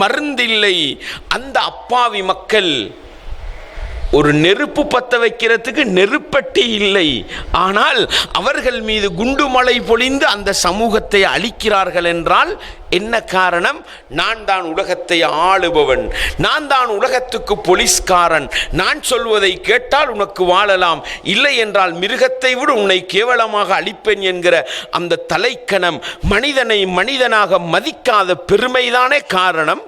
மருந்தில்லை. அந்த அப்பாவி மக்கள் ஒரு நெருப்பு பத்த வைக்கிறதுக்கு நெருப்பட்டி இல்லை. ஆனால் அவர்கள் மீது குண்டு மழை பொழிந்து அந்த சமூகத்தை அழிக்கிறார்கள் என்றால் என்ன காரணம்? நான் தான் உலகத்தை ஆளுபவன், நான் தான் உலகத்துக்கு போலீஸ்காரன், நான் சொல்வதை கேட்டால் உனக்கு வாழலாம், இல்லை என்றால் மிருகத்தை விட உன்னை கேவலமாக அழிப்பேன் என்கிற அந்த தலைக்கணம், மனிதனை மனிதனாக மதிக்காத பெருமைதானே காரணம்.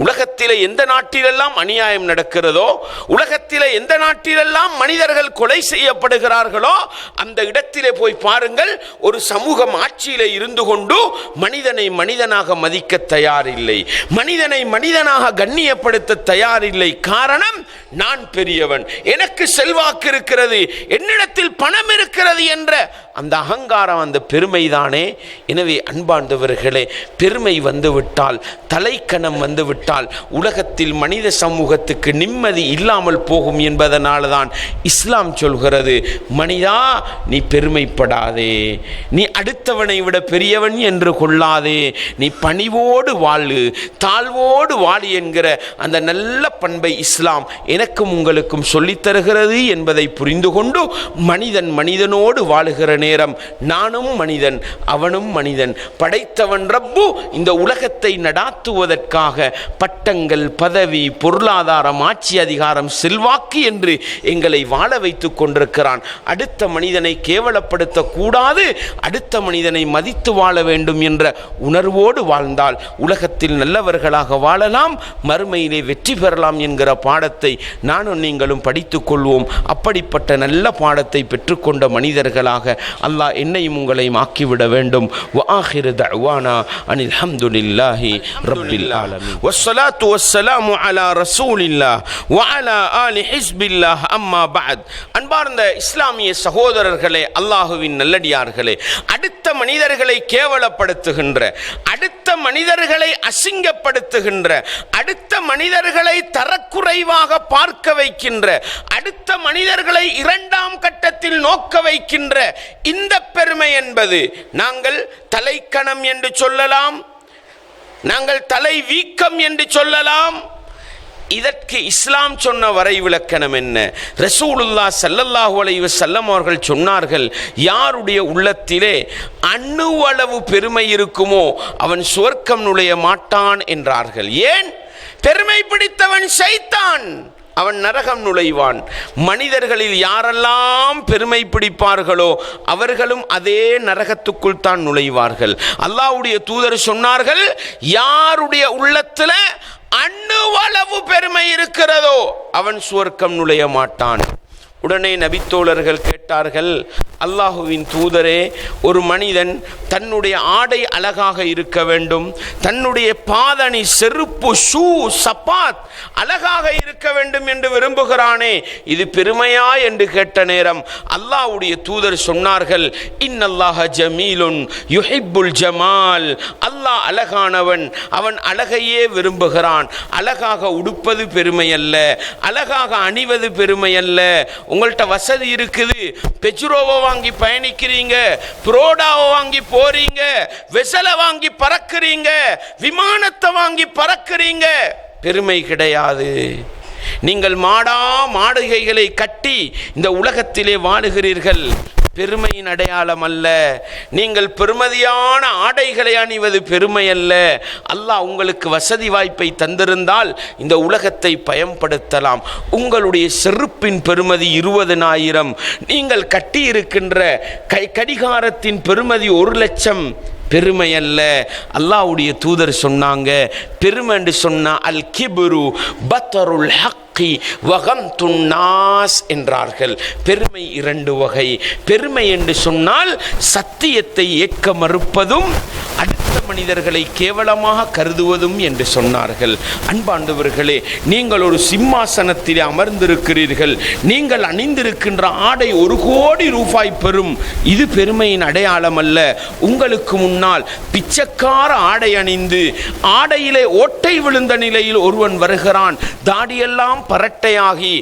உலகத்திலே எந்த நாட்டிலெல்லாம் அநியாயம் நடக்கிறதோ, உலகத்திலே எந்த நாட்டிலெல்லாம் மனிதர்கள் கொலை செய்யப்படுகிறார்களோ, அந்த இடத்திலே போய் பாருங்கள், ஒரு சமூகம் ஆட்சியிலே இருந்து கொண்டு மனிதனை மனிதனாக மதிக்க தயாரில்லை, மனிதனை மனிதனாக கண்ணியப்படுத்த தயாரில்லை. காரணம், நான் பெரியவன், எனக்கு செல்வாக்கு இருக்கிறது, என்னிடத்தில் பணம் இருக்கிறது என்ற அந்த அகங்காரம், அந்த பெருமைதானே. எனவே அன்பார்ந்தவர்களே, பெருமை வந்துவிட்டால், தலைக்கணம் வந்துவிட்டால் உலகத்தில் மனித சமூகத்துக்கு நிம்மதி இல்லாமல் போகும் என்பதனால தான் இஸ்லாம் சொல்கிறது, மனிதா நீ பெருமைப்படாதே, நீ அடுத்தவனை விட பெரியவன் என்று கொள்ளாதே, நீ பணிவோடு வாழு, தாழ்வோடு வாழு என்கிற அந்த நல்ல பண்பை இஸ்லாம் எனக்கும் உங்களுக்கும் சொல்லித் தருகிறது என்பதை புரிந்து கொண்டு மனிதன் மனிதனோடு வாழுகிற நேரம் நானும் மனிதன், அவனும் மனிதன், படைத்தவன் ரப்பு இந்த உலகத்தை நடாத்துவதற்காக பட்டங்கள், பதவி, பொருளாதாரம், ஆட்சி அதிகாரம், செல்வாக்கு என்று எங்களை வாழ வைத்துக் கொண்டிருக்கிறான். அடுத்த மனிதனை கேவலப்படுத்த கூடாது, அடுத்த மனிதனை மதித்து வாழ வேண்டும் என்ற உணர்வோடு வாழ்ந்தால் உலகத்தில் நல்லவர்களாக வாழலாம், மறுமையிலே வெற்றி பெறலாம் என்கிற பாடத்தை நானும் நீங்களும் படித்துக் கொள்வோம். அப்படிப்பட்ட நல்ல பாடத்தை பெற்றுக்கொண்ட மனிதர்களாக அல்லாஹ் என்னையும் உங்களையும் ஆக்கிவிட வேண்டும். வஆகிரு தஅவானா அனில் ஹம்துலில்லாஹி ரப்பில் ஆலமீன் வஸ்ஸலாத்து வஸ்ஸலாமு அலா ரசூலில்லாஹ் வ அலா ஆலி ஹிஸ்பில்லாஹ். அம்மா பஅத். அன்பார்ந்த இஸ்லாமிய சகோதரர்களே, அல்லாஹுவின் நல்லடியார்களே, அடுத்த மனிதர்களை கேவலப்படுத்துகின்ற, அடுத்த மனிதர்களை அசிங்கப்படுத்துகின்ற, அடுத்த மனிதர்களை தரக்குறைவாக பார்க்க வைக்கின்ற, அடுத்த மனிதர்களை இரண்டாம் கட்டத்தில் நோக்க வைக்கின்ற இந்த பெருமை என்பது நாங்கள் தலைக்கணம் என்று சொல்லலாம், நாங்கள் தலை வீக்கம் என்று சொல்லலாம். இதற்கு இஸ்லாம் சொன்ன வரை விளக்கணம் என்ன? ரசூலுல்லாஹ் ஸல்லல்லாஹு அலைஹி வஸல்லம் அவர்கள் சொன்னார்கள், யாருடைய உள்ளத்திலே அணுவளவு பெருமை இருக்குமோ அவன் சுவர்க்கம் நுழைய மாட்டான் என்றார்கள். ஏன்? பெருமை பிடித்தவன் ஷைத்தான், அவன் நரகம் நுழைவான். மனிதர்களில் யாரெல்லாம் பெருமை பிடிப்பார்களோ அவர்களும் அதே நரகத்துக்குள் தான் நுழைவார்கள். அல்லாஹ்வுடைய தூதர் சொன்னார்கள், யாருடைய உள்ளத்தில் அணுவளவு பெருமை இருக்கிறதோ அவன் சுவர்க்கம் நுழைய மாட்டான். உடனே நபித்தோழர்கள் கேட்டார்கள், அல்லாஹுவின் தூதரே, ஒரு மனிதன் தன்னுடைய ஆடை அழகாக இருக்க வேண்டும், தன்னுடைய பாதணி, செருப்பு, ஷூ, சப்பாத் அழகாக இருக்க வேண்டும் என்று விரும்புகிறானே, இது பெருமையா என்று கேட்ட நேரம் அல்லாஹ்வுடைய தூதர் சொன்னார்கள், இன்னல்லாஹ ஜமீலுன் யுஹிப்புல் ஜமால். அல்லாஹ் அழகானவன், அவன் அழகையே விரும்புகிறான். அழகாக உடுப்பது பெருமை அல்ல, அழகாக அணிவது பெருமை அல்ல. உங்கள்கிட்ட வசதி இருக்குது, பெட்ரோவை வாங்கி பயணிக்கிறீங்க, புரோடாவை வாங்கி போறீங்க, வெசலை வாங்கி பறக்கிறீங்க, விமானத்தை வாங்கி பறக்கிறீங்க, பெருமை கிடையாது. நீங்கள் மாடுகைகளை கட்டி இந்த உலகத்திலே வாழுகிறீர்கள், பெருமையின் அடையாளம் அல்ல. நீங்கள் பெருமதியான ஆடைகளை அணிவது பெருமை அல்ல. அல்லாஹ் உங்களுக்கு வசதி வாய்ப்பை தந்திருந்தால் இந்த உலகத்தை பயன்படுத்தலாம். உங்களுடைய செருப்பின் பெருமதி 20,000, நீங்கள் கட்டி இருக்கின்ற கடிகாரத்தின் பெருமதி 1,00,000 பெருமை அல்ல. அல்லாஹ்வுடைய தூதர் சொன்னாங்க, பெருமை என்று சொன்னா அல் கிப்ரு பத்ருல் ஹக்கி வகம்துன் நாஸ் என்றார்கள். பெருமை 2 வகை. பெருமை என்று சொன்னால் சத்தியத்தை ஏற்க மறுப்பதும் அடுத்த மனிதர்களை கேவலமாக கருதுவதும் என்று சொன்னார்கள். அன்பாண்டவர்களே, நீங்கள் ஒரு சிம்மாசனத்தில் அமர்ந்திருக்கிறீர்கள், நீங்கள் அணிந்திருக்கின்ற ஆடை 1 கோடி ரூபாய் பெறும், இது பெருமையின் அடையாளம் அல்ல. உங்களுக்கு முன்னால் பிச்சைக்கார ஆடை அணிந்து ஆடையிலே ஓட்டை விழுந்த நிலையில் ஒருவன் வருகிறான், தாடியெல்லாம் பரட்டையாகி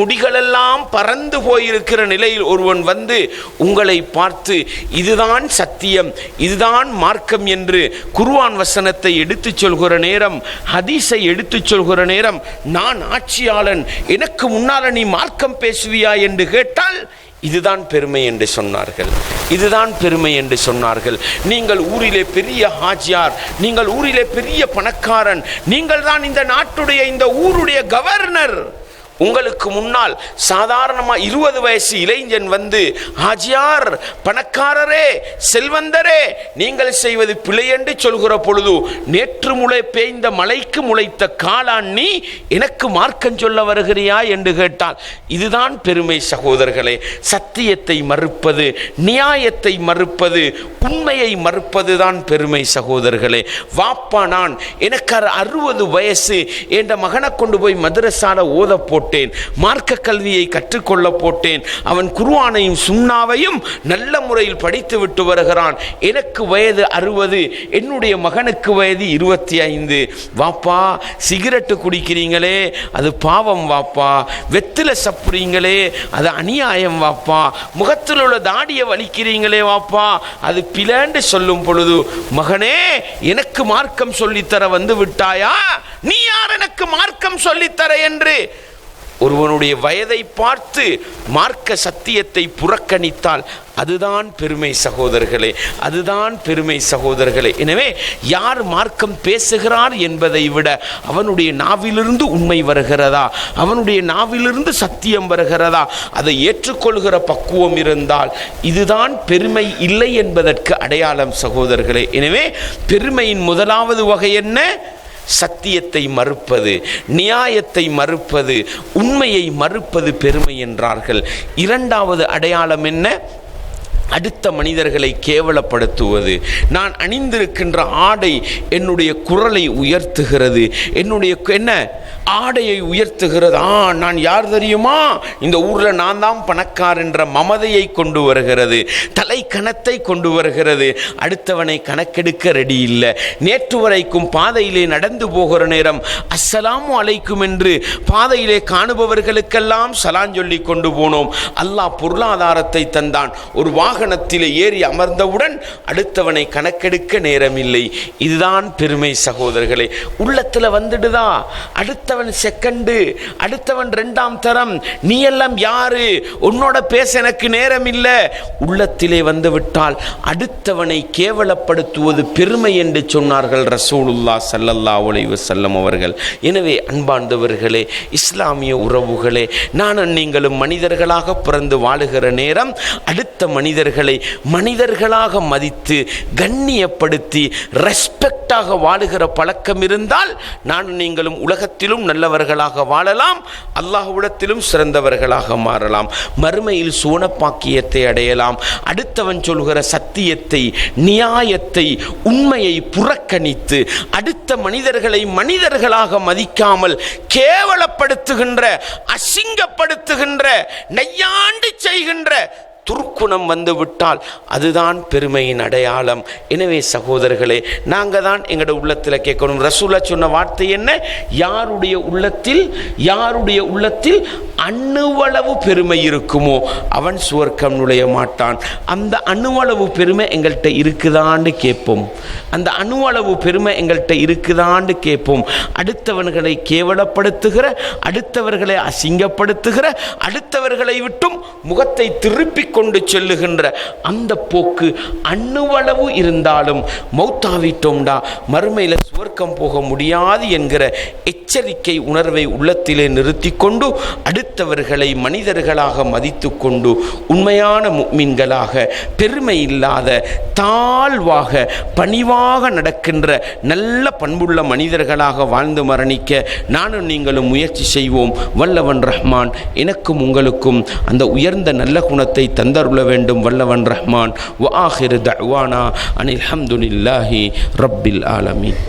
முடிகளெல்லாம் பறந்து போயிருக்கிற நிலையில் ஒருவன் வந்து உங்களை பார்த்து இதுதான் சத்தியம், இதுதான் மார்க்கம் என்று குர்ஆன் வசனத்தை எடுத்துச் சொல்கிற நேரம், ஹதீஸை எடுத்துச் சொல்கிற நேரம், நான் ஆட்சியாளன், எனக்கு முன்னால் நீ மார்க்கம் பேசுவியா என்று கேட்டால் இதுதான் பெருமை என்று சொன்னார்கள். இதுதான் பெருமை என்று சொன்னார்கள். நீங்கள் ஊரிலே பெரிய ஹாஜியார், நீங்கள் ஊரிலே பெரிய பணக்காரன், நீங்கள் தான் இந்த நாட்டுடைய, இந்த ஊருடைய கவர்னர், உங்களுக்கு முன்னால் சாதாரணமா 20 வயசு இளைஞன் வந்து, ஹாஜியார், பணக்காரரே, செல்வந்தரே, நீங்கள் செய்வது பிழை என்று சொல்கிற பொழுது, நேற்று முளை பெய்ந்த மலைக்கு முளைத்த காளான் நீ எனக்கு மார்க்கம் சொல்ல வருகிறியா என்று கேட்டால், இதுதான் பெருமை சகோதரர்களே. சத்தியத்தை மறுப்பது, நியாயத்தை மறுப்பது, உண்மையை மறுப்பதுதான் பெருமை சகோதரர்களே. வாப்பா, நான் எனக்கு 60 வயசு, என்ற மகனை கொண்டு போய் மதரசால ஓத போட்டேன், மார்க்க கல்வியை கற்றுக்கொள்ள போட்டேன், அவன் குர்ஆனையும் சுன்னாவையும் நல்ல முறையில் படித்து விட்டு வருகிறான். எனக்கு வயது 60, என்னுடைய மகனுக்கு வயது 25. வாப்பா, சிகரெட்டு குடிக்கிறீங்களே அது பாவம் வாப்பா, வெத்தில சப்புறீங்களே அது அநியாயம் வாப்பா, முகத்தில் உள்ள தாடியை வலிக்கிறீங்களே வாப்பா அது பிளேண்டு சொல்லும் பொழுது, மகனே, எனக்கு மார்க்கம் சொல்லித்தர வந்து விட்டாயா? நீ யார் எனக்கு மார்க்கம் சொல்லித்தர என்று ஒருவனுடைய வயதை பார்த்து மார்க்க சத்தியத்தை புறக்கணித்தால் அதுதான் பெருமை சகோதரர்களே, அதுதான் பெருமை சகோதரர்களே. எனவே யார் மார்க்கம் பேசுகிறார் என்பதை விட அவனுடைய நாவிலிருந்து உண்மை வருகிறதா, அவனுடைய நாவிலிருந்து சத்தியம் வருகிறதா, அதை ஏற்றுக்கொள்கிற பக்குவம் இருந்தால் இதுதான் பெருமை இல்லை என்பதற்கு அடையாளம் சகோதரர்களே. எனவே பெருமையின் முதலாவது வகை என்ன? சத்தியத்தை மறுப்பது, நியாயத்தை மறுப்பது, உண்மையை மறுப்பது பெருமை என்றார்கள். இரண்டாவது அடையாளம் என்ன? அடுத்த மனிதர்களை கேவலப்படுத்துவது. நான் அணிந்திருக்கின்ற ஆடை என்னுடைய குரலை உயர்த்துகிறது, என்னுடைய என்ன ஆடையை உயர்த்துகிறது. நான் யார் தெரியுமா, இந்த ஊரில் நான் தான் பணக்கார் என்ற மமதையை கொண்டு வருகிறது, தலை கணத்தை கொண்டு வருகிறது. அடுத்தவனை கணக்கெடுக்க ரெடி இல்லை. நேற்று வரைக்கும் பாதையிலே நடந்து போகிற நேரம் அஸ்ஸலாமு அலைக்கும் என்று பாதையிலே காணுபவர்களுக்கெல்லாம் சலான் சொல்லி கொண்டு போனோம். அல்லாஹ் பொருளாதாரத்தை தந்தான். ஒரு வாகனத்திலே ஏறி அமர்ந்தவுடன் அடுத்தவனை கணக்கெடுக்க நேரமில்லை. இதுதான் பெருமை சகோதரர்களே. உள்ளத்தில் வந்துடுதா, அடுத்தவன் செகண்டு, அடுத்தவன் 2ஆம் தரம், நீ எல்லாம் யாரு, உன்னோட பேச எனக்கு நேரம் இல்லை. உள்ளத்திலே வந்துவிட்டால் அடுத்தவனை கேவலப்படுத்துவது பெருமை என்று சொன்னார்கள் ரசூலுல்லாஹ் ஸல்லல்லாஹு அலைஹி வஸல்லம் அவர்கள். எனவே அன்பார்ந்தவர்களே, இஸ்லாமிய உறவுகளே, நானும் நீங்களும் மனிதர்களாக பிறந்து வாழுகிற நேரம் அடுத்த மனிதர்களை மனிதர்களாக மதித்து கண்ணியப்படுத்தி ரெஸ்பெக்டாக வாழுகிற பழக்கம் இருந்தால் நானும் நீங்களும் உலகத்திலும் நல்லவர்களாக வாழலாம், அல்லாஹ்விடத்திலும் சிறந்தவர்களாக மாறலாம், மறுமையில் சுவனப்பாக்கியத்தை அடையலாம். அடுத்தவன் சொல்கிற சத்தியத்தை, நியாயத்தை, உண்மையை புறக்கணித்து அடுத்த மனிதர்களை மனிதர்களாக மதிக்காமல் கேவலப்படுத்துகின்ற, அசிங்கப்படுத்துகின்ற, நையாண்டு செய்கின்ற துர்க்குணம் வந்து விட்டால் அதுதான் பெருமையின் அடையாளம். எனவே சகோதரர்களே, நாங்கள் தான் எங்களோட உள்ளத்தில் கேட்கணும். ரசூலா சொன்ன வார்த்தை என்ன? யாருடைய உள்ளத்தில் அணுவளவு பெருமை இருக்குமோ அவன் சுவர்க்கம் நுழைய மாட்டான். அந்த அணுவளவு பெருமை எங்கள்கிட்ட இருக்குதான்னு கேட்போம், அந்த அணுவளவு பெருமை எங்கள்கிட்ட இருக்குதான்னு கேட்போம். அடுத்தவர்களை கேவலப்படுத்துகிற, அடுத்தவர்களை அசிங்கப்படுத்துகிற, அடுத்தவர்களை விட்டும் முகத்தை திருப்பி கொண்டு செல்லுகின்ற அந்த போக்கு அணுவளவு இருந்தாலும் மௌத்தாவிட்டோம்டா மறுமையில சுவர்க்கம் போக முடியாது என்கிற எச்சரிக்கை உணர்வை உள்ளத்திலே நிறுத்தி கொண்டு அடுத்தவர்களை மனிதர்களாக மதித்து கொண்டு உண்மையான முஃமின்களாக, பெருமை இல்லாத, தாழ்வாக, பணிவாக நடக்கின்ற நல்ல பண்புள்ள மனிதர்களாக வாழ்ந்து மரணிக்க நானும் நீங்களும் முயற்சி செய்வோம். வல்லவன் ரஹ்மான் எனக்கும் உங்களுக்கும் அந்த உயர்ந்த நல்ல குணத்தை தந்தருள வேண்டும். வல்லவன் ரஹ்மான். வ ஆகிரு தஅவானா அனில் ஹம்துலில்லாஹி ரப்பில் ஆலமீன்.